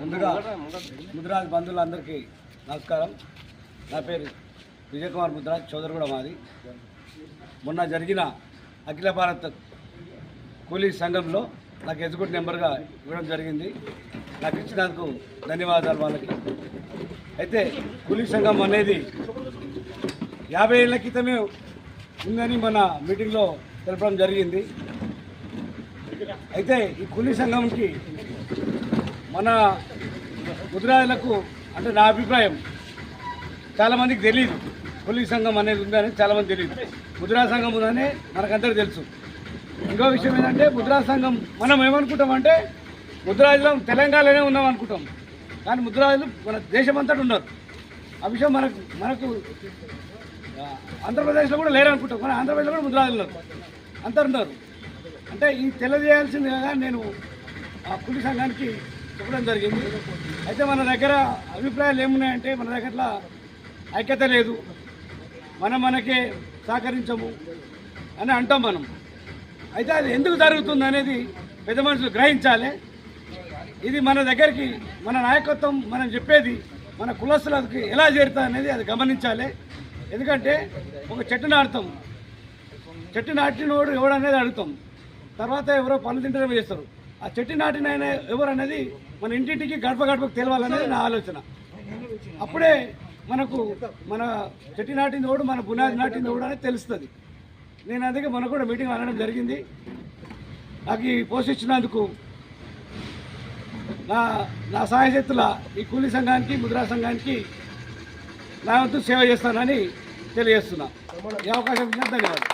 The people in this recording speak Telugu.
ముందుగా ముద్రాజ్ బంధువులందరికీ నమస్కారం. నా పేరు విజయకుమార్ ముద్రాజ్, చౌదరి కూడా మాది. మొన్న జరిగిన అఖిల భారత కూలీ సంఘంలో నాకు ఎగ్జిక్యూటివ్ నెంబర్గా ఇవ్వడం జరిగింది. నాకు ఇచ్చినందుకు ధన్యవాదాలు వాళ్ళకి. అయితే కూలీ సంఘం అనేది 50 ఏళ్ల క్రితమే ఉందని మన మీటింగ్లో తెలపడం జరిగింది. అయితే ఈ కూలీ సంఘంకి మన ముద్రాజులకు అంటే నా అభిప్రాయం చాలామందికి తెలియదు. కూలీ సంఘం అనేది ఉందని చాలామంది తెలియదు. ముద్రా సంఘం ఉందని మనకందరికీ తెలుసు. ఇంకో విషయం ఏంటంటే ముద్రా సంఘం మనం ఏమనుకుంటామంటే ముద్రాజులం తెలంగాణలోనే ఉన్నాం అనుకుంటాం, కానీ ముద్రాజులు మన దేశమంతటా ఉన్నారు. ఆ విషయం మనకు ఆంధ్రప్రదేశ్లో కూడా లేరు అనుకుంటాం, కానీ ఆంధ్రప్రదేశ్లో కూడా ముద్రాజులు ఉన్నారు, అంతా ఉన్నారు. అంటే ఈ తెలియజేయాల్సిందిగా నేను ఆ కూలీ సంఘానికి చెప్పడం జరిగింది. అయితే మన దగ్గర అభిప్రాయాలు ఏమున్నాయంటే మన దగ్గర ఐక్యత లేదు, మనకే సహకరించము అని అంటాం మనం. అయితే అది ఎందుకు జరుగుతుంది అనేది పెద్ద మనుషులు గ్రహించాలి. ఇది మన దగ్గరికి మన నాయకత్వం మనం చెప్పేది మన కులస్తులకి ఎలా చేరుతుంది అనేది అది గమనించాలి. ఎందుకంటే ఒక చెట్టు నాటుతాం, చెట్టు నాటినోడు ఎవడు అనేది అడుగుతాం, తర్వాత ఎవరో పనులు తింటే చేస్తారు. ఆ చెట్టు నాటిన ఎవరు అనేది మన ఇంటింటికి గడప గడపకు తెలవాలనేది నా ఆలోచన. అప్పుడే మనకు మన చెట్టు నాటింది ఓడు మన బునాది నాటింది ఓడు అనేది తెలుస్తుంది. నేను అందుకే మనకు కూడా మీటింగ్ అనడం జరిగింది. నాకు ఈ పోస్ట్ ఇచ్చినందుకు నా సహాయశక్తుల ఈ కూలీ సంఘానికి ముద్రా సంఘానికి నా వంతు సేవ చేస్తానని తెలియజేస్తున్నా. ఈ అవకాశం ఇచ్చిన ధన్యవాదాలు.